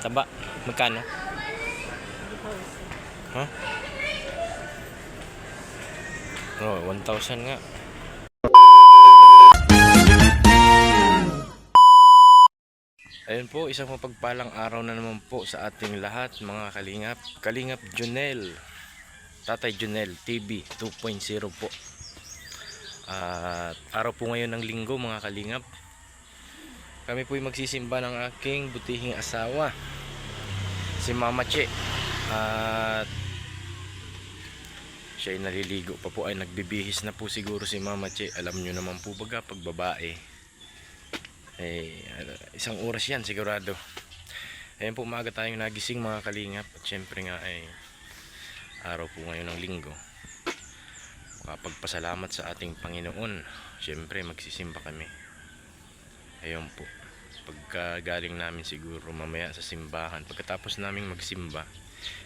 Taba, magkano? Huh? Oh, 1,000 nga. Ayun po, isang mapagpalang araw na naman po sa ating lahat mga kalingap. Kalingap Junel, Tatay Junel TV 2.0 po. At araw po ngayon ng linggo mga kalingap. Kami po ay magsisimba ng aking butihing asawa, si Mama Che. At siya ay naliligo pa po, ay nagbibihis na po siguro si Mama Che. Alam nyo naman po baga pag babae isang oras yan sigurado. Ayun po, maaga tayong nagising mga kalingap. At syempre nga ay araw po ngayon ng linggo, kapagpasalamat sa ating Panginoon. Syempre magsisimba kami. Ayun po, pagka galing namin siguro mamaya sa simbahan, pagkatapos naming magsimba,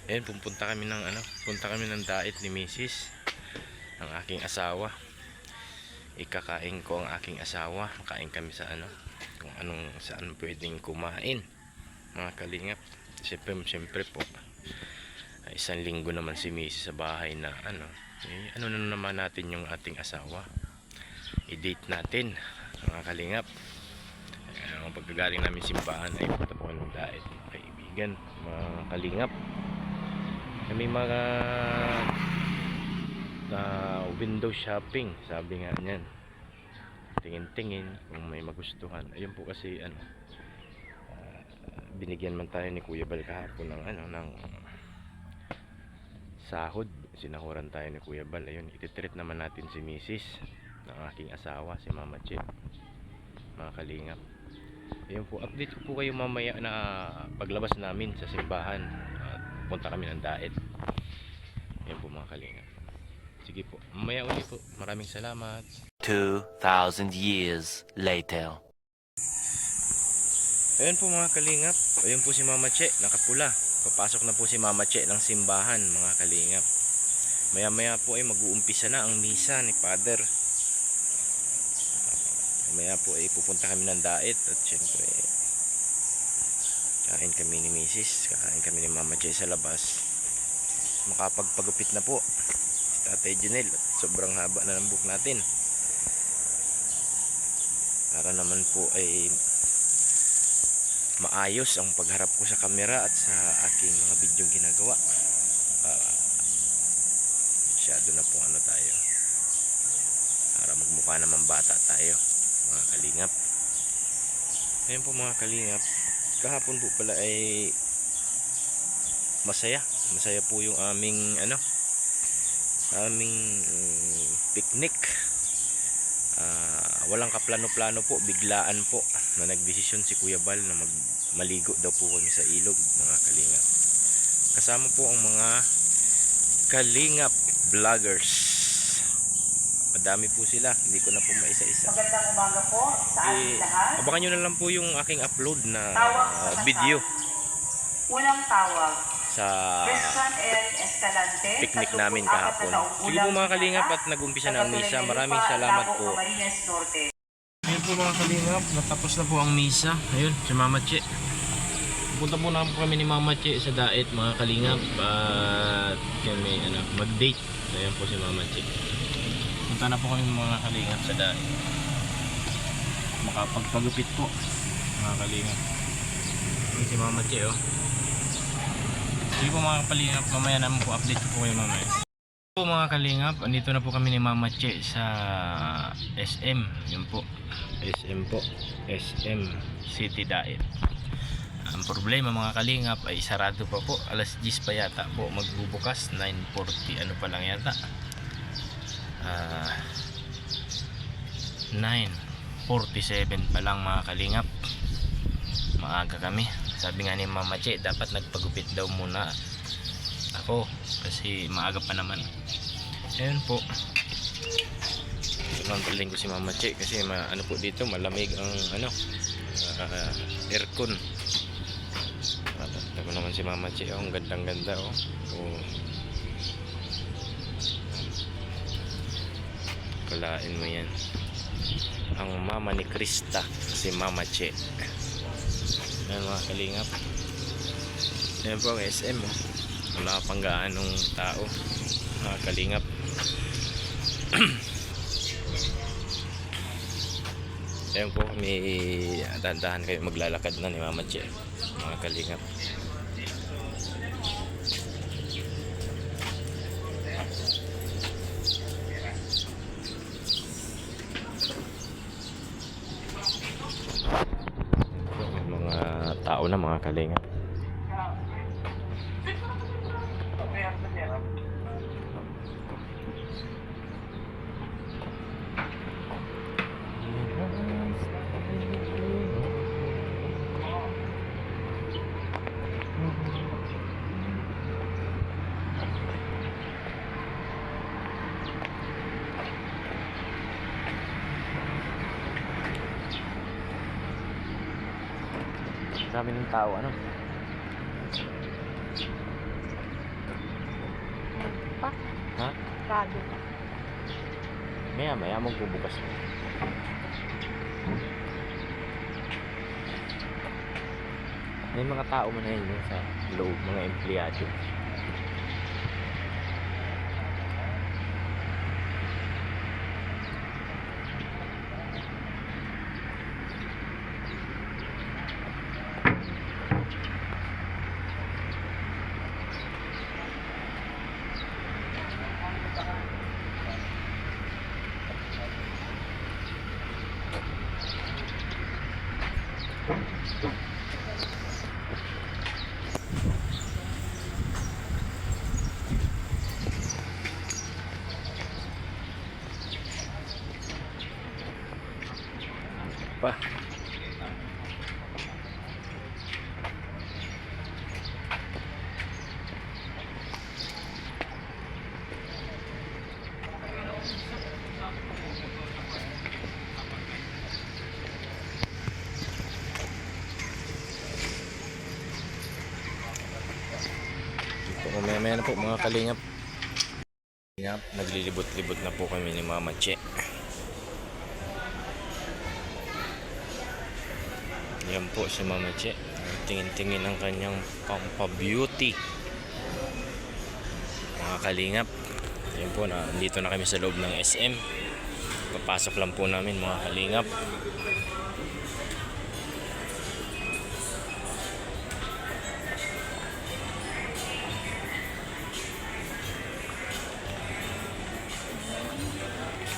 ayun, punta kami ng dait ni Mrs. ng aking asawa. Ikakain ko ang aking asawa. Makain kami sa kung saan pwedeng kumain mga kalingap. Siyempre po, isang linggo naman si Mrs. sa bahay na na naman natin yung ating asawa. I-date natin mga kalingap. Pagkagaling namin simbahan ay punta po ng dait mga kaibigan, mga kalingap. Kami mga window shopping, sabi nga niyan. Tingin-tingin kung may magustuhan. Ayun po kasi binigyan man tayo ni Kuya Bal kahapon ng sahod. Sinahuran tayo ni Kuya Bal. Ayun, ititreat naman natin si Mrs. ng aking asawa, si Mama Che, mga kalingap. Ayun po, update ko po kayo mamaya na paglabas namin sa simbahan at punta kami ng dait. Ayun po mga kalingap. Sige po, mamaya uli po. Maraming salamat. 2,000 years later. Ayun po mga kalingap. Ayun po si Mama Che, nakapula. Papasok na po si Mama Che ng simbahan mga kalingap. Maya maya po ay mag-uumpisa na ang misa ni Father. Maya po ay pupunta kami ng dait. At syempre kain kami ni Mrs. Kakain kami ni Mama Che sa labas. Makapagpagupit na po Tatay Junel, at sobrang haba na ng buhok natin para naman po ay maayos ang pagharap ko sa camera at sa aking mga bidyong ginagawa. Masyado na po tayo para magmukha naman bata tayo mga kalingap. Ngayon po mga kalingap, kahapon po pala ay masaya po yung aming picnic. Walang kaplano-plano po, biglaan po na nagdesisyon si Kuya Bal na maligo daw po kami sa ilog mga kalingap. Kasama po ang mga kalingap vloggers. Madami po sila, hindi ko na po maisa-isa. Magandang umaga po sa ating lahat. Abangan nyo na lang po yung aking upload na video. Unang tawag Sa Escalante, picnic namin kahapon. Sige po mga kalingap, at nag-umpisa na ang misa. Maraming salamat po. Ayun po mga kalingap, natapos na po ang misa. Ayun, si Mama Che. Punta po na po kami ni Mama Che sa dait mga kalingap. At kami mag-date. Ayun po si Mama Che. Punta na po kami mga kalingap sa dait. Makapagpagupit po mga kalingap. Ayun si Mama Che Sige po mga kalingap, mamaya naman po update ko po kayo mamaya. Po mga kalingap, andito na po kami ni Mama Che sa SM. Yun po, SM po, SM City Dait. Ang problema mga kalingap ay sarado pa po, alas 10 pa yata po magbubukas, 9:40 pa lang yata. 9:47 pa lang mga kalingap. Maaga kami. Sabi nga ni Mama Che, dapat nagpagupit daw muna ako kasi maaga pa naman. Ayun po, paling ko si Mama Che kasi po dito malamig ang aircon. Ako naman si Mama Che, ang gandang ganda kalain mo yan, ang mama ni Krista, si Mama Che. Ayan mga kalingap, Ayan po ang SM oh. Wala pang gaanong tao. Mga kalingap. Ayan po, may dahan-dahan kayo maglalakad na ni Mama Che. Mga kalingap. May mga tao na mga kalingap. Dami ng tao, ano? Pa? Ha? Rado. Maya magbubukas na. May mga tao man na yun sa loob, mga empleyado. Pa. Mamaya na po mga kalingap. Naglilibot-libot na po kami ni Mama Che. Yan po si Mama Che. Tingin-tingin ang kanyang pampa-beauty. Mga kalingap. Yan po, dito na kami sa loob ng SM. Papasok lang po namin mga kalingap.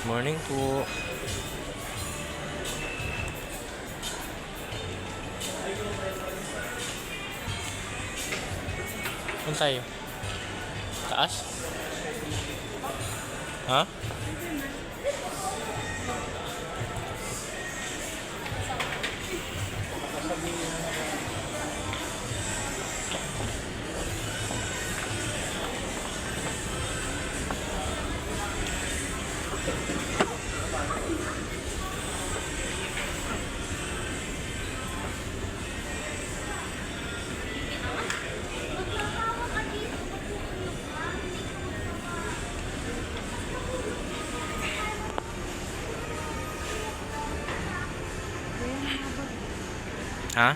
Morning po. Saan tayo? Taas? Ha? Ha?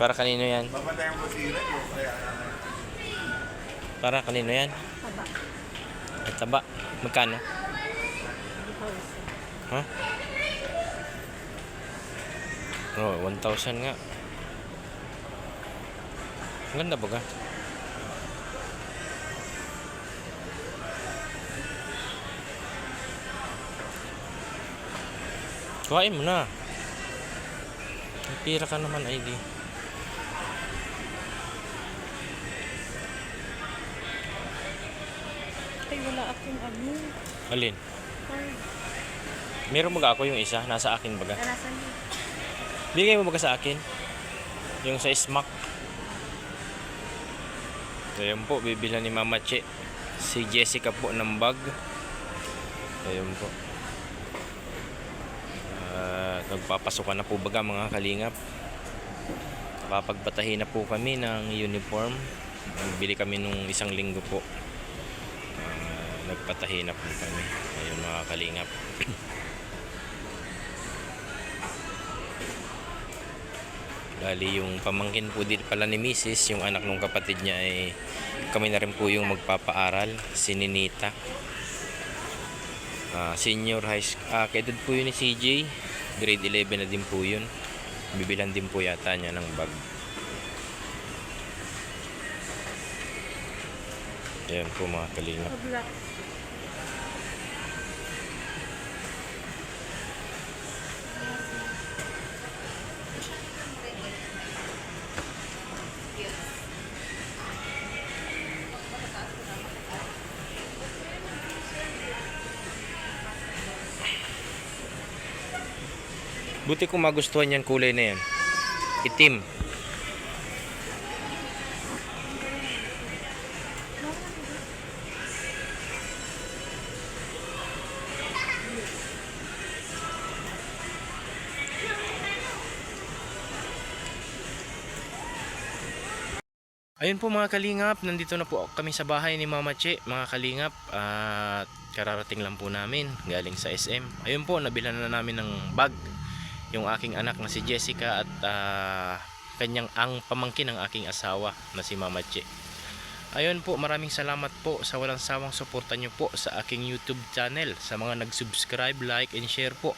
Para kanino yan? Para kanino yan? Taba. Ay, taba. Magkano? Ha? Oh, 1,000 nga. Ang ganda ba ka? Kuhain mo na. May pira ka naman, ID. Ay, wala akong ano. Alin? Card. Meron baga ako yung isa? Nasa akin baga? Nasaan yun? Bigay mo baga sa akin? Yung sa smack. So yun po, bibilhan ni Mama Che. Si Jessica po ng bag. Ayun po. magpapasukan na po baga mga kalingap. Papagbatahin na po kami ng uniform. Bili kami nung 1 linggo po. Nagpatahin na po kami. Ayun mga kalingap. Bali yung pamangkin po dito pala ni Mrs. Yung anak ng kapatid niya ay kami na rin po yung magpapaaral. Si Ninita. Senior high school. Kedad po yun ni CJ. Grade 11 na din po yun. Bibilan din po yata niya ng bag. Ayan po mga kalingap. Kabla. Buti kung magustuhan yan kulay na yan. Itim. Ayun po mga kalingap, nandito na po kami sa bahay ni Mama Che, mga kalingap. At kararating lang po namin galing sa SM. Ayun po, nabilan na namin ng bag yung aking anak na si Jessica at kanyang ang pamangkin ng aking asawa na si Mama Che. Ayun po, maraming salamat po sa walang sawang suporta nyo po sa aking YouTube channel, sa mga nag-subscribe, like, and share po.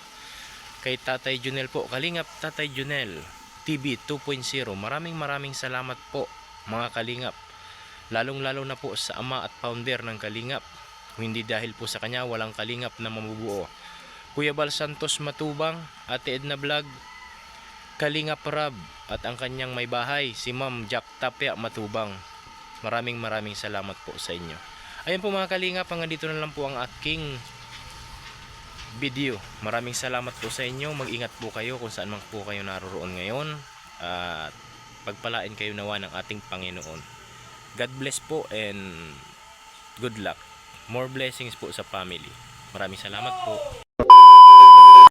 Kay Tatay Junel po, Kalingap Tatay Junel TV 2.0, maraming salamat po mga kalingap, lalong lalo na po sa ama at founder ng Kalingap. Hindi dahil po sa kanya walang kalingap na mabubuo. Kuya Bal Santos Matubang, Ate Edna Vlog, Kalingap Rab, at ang kanyang may bahay si Ma'am Jack Tapia Matubang. Maraming salamat po sa inyo. Ayun po mga kalingap, hanggang dito na lang po ang aking video. Maraming salamat po sa inyo. Mag-ingat po kayo kung saan man po kayo naroon ngayon. At pagpalain kayo nawa ng ating Panginoon. God bless po and good luck. More blessings po sa family. Maraming salamat po.